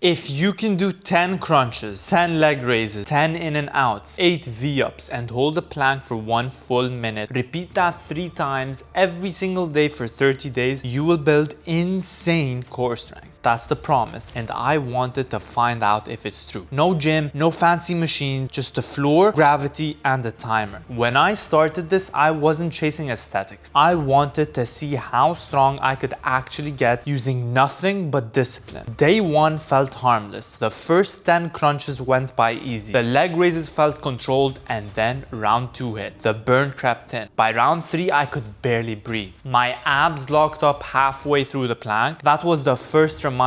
If you can do 10 crunches, 10 leg raises, 10 in and outs, 8 V-ups, and hold a plank for 1 full minute, repeat that 3 times every single day for 30 days, you will build insane core strength. That's the promise, and I wanted to find out if it's true. No gym, no fancy machines, just the floor, gravity, and a timer. When I started this, I wasn't chasing aesthetics. I wanted to see how strong I could actually get using nothing but discipline. Day 1 felt harmless. The first 10 crunches went by easy. The leg raises felt controlled, and then round 2 hit. The burn crept in. By round 3, I could barely breathe. My abs locked up halfway through the plank. That was the first reminder.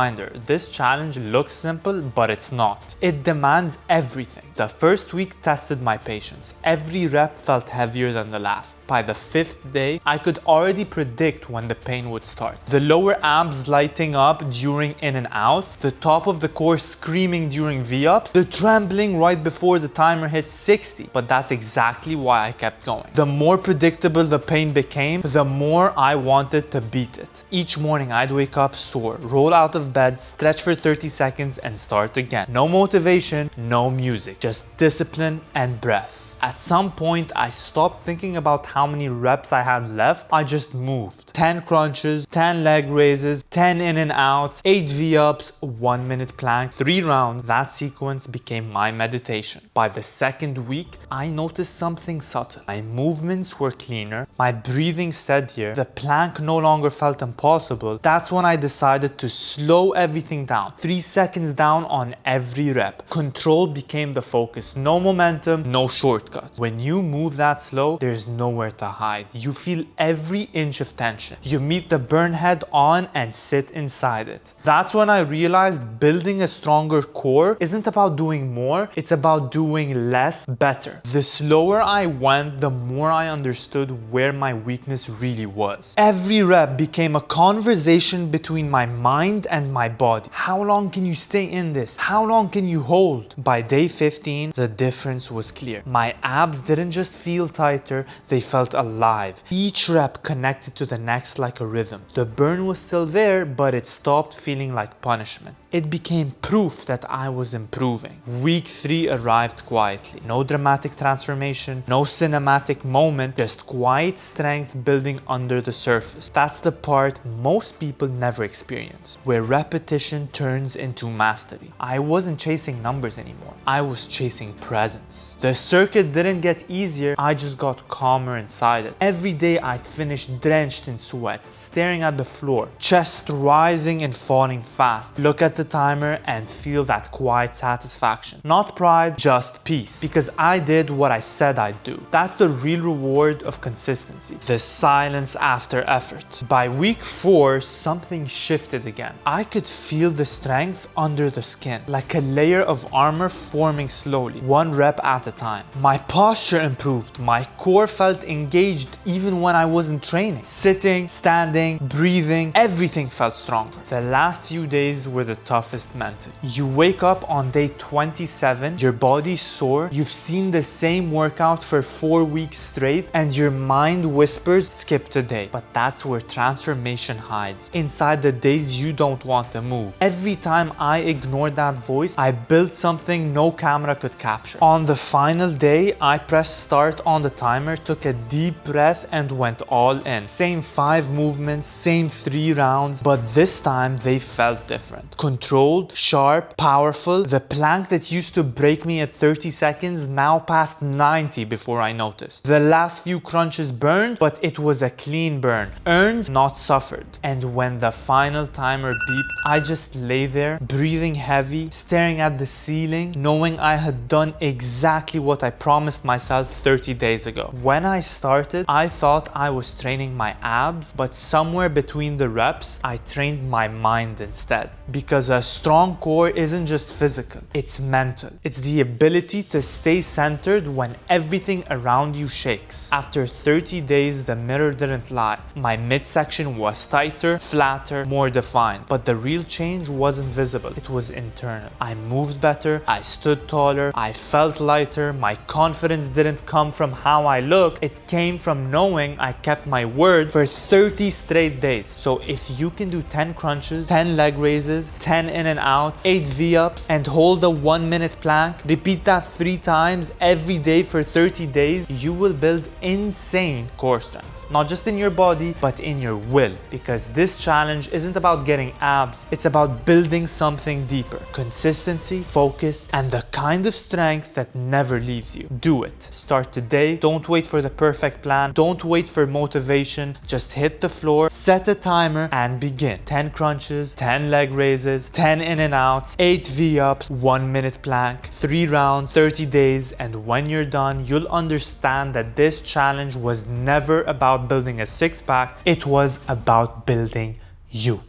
This challenge looks simple, but it's not. It demands everything. The first week tested my patience. Every rep felt heavier than the last. By the 5th day, I could already predict when the pain would start. The lower abs lighting up during in and outs, the top of the core screaming during V-ups, the trembling right before the timer hit 60. But that's exactly why I kept going. The more predictable the pain became, the more I wanted to beat it. Each morning I'd wake up sore, roll out of bed, stretch for 30 seconds, and start again. No motivation, no music, just discipline and breath. At some point, I stopped thinking about how many reps I had left. I just moved. 10 crunches, 10 leg raises, 10 in and outs, 8 V-ups, 1 minute plank, 3 rounds. That sequence became my meditation. By the 2nd week, I noticed something subtle. My movements were cleaner, my breathing steadier, the plank no longer felt impossible. That's when I decided to slow everything down. 3 seconds down on every rep. Control became the focus. No momentum, no shortcuts. When you move that slow, there's nowhere to hide. You feel every inch of tension. You meet the burn head on and sit inside it. That's when I realized building a stronger core isn't about doing more, it's about doing less better. The slower I went, the more I understood where my weakness really was. Every rep became a conversation between my mind and my body. How long can you stay in this? How long can you hold? By day 15, the difference was clear. My abs didn't just feel tighter, they felt alive. Each rep connected to the next like a rhythm. The burn was still there, but it stopped feeling like punishment. It became proof that I was improving. Week 3 arrived quietly. No dramatic transformation, no cinematic moment, just quiet strength building under the surface. That's the part most people never experience, where repetition turns into mastery. I wasn't chasing numbers anymore. I was chasing presence. The circuit didn't get easier, I just got calmer inside it. Every day I'd finish drenched in sweat, staring at the floor, chest rising and falling fast. Look at the timer and feel that quiet satisfaction. Not pride, just peace. Because I did what I said I'd do. That's the real reward of consistency. The silence after effort. By week 4, something shifted again. I could feel the strength under the skin, like a layer of armor forming slowly, 1 rep at a time. My posture improved. My core felt engaged even when I wasn't training. Sitting, standing, breathing, everything felt stronger. The last few days were the toughest mentally. You wake up on day 27, your body's sore, you've seen the same workout for 4 weeks straight, and your mind whispers, skip today. But that's where transformation hides, inside the days you don't want to move. Every time I ignored that voice, I built something no camera could capture. On the final day, I pressed start on the timer, took a deep breath, and went all in. Same 5 movements, same 3 rounds, but this time they felt different. Controlled, sharp, powerful. The plank that used to break me at 30 seconds now passed 90 before I noticed. The last few crunches burned, but it was a clean burn. Earned, not suffered. And when the final timer beeped, I just lay there, breathing heavy, staring at the ceiling, knowing I had done exactly what I promised myself 30 days ago. When I started, I thought I was training my abs, but somewhere between the reps, I trained my mind instead. Because a strong core isn't just physical, it's mental. It's the ability to stay centered when everything around you shakes. After 30 days, the mirror didn't lie. My midsection was tighter, flatter, more defined. But the real change wasn't visible, it was internal. I moved better, I stood taller, I felt lighter, my confidence didn't come from how I looked, it came from knowing I kept my word for 30 straight days. So if you can do 10 crunches, 10 leg raises, 10 10 in and outs, 8 V-ups, and hold a 1-minute plank. Repeat that 3 times every day for 30 days. You will build insane core strength, not just in your body, but in your will. Because this challenge isn't about getting abs, it's about building something deeper. Consistency, focus, and the kind of strength that never leaves you. Do it. Start today. Don't wait for the perfect plan. Don't wait for motivation. Just hit the floor, set a timer, and begin. 10 crunches, 10 leg raises, 10 in and outs, 8 V-ups, 1-minute plank, 3 rounds, 30 days, and when you're done, you'll understand that this challenge was never about building a six-pack. It was about building you.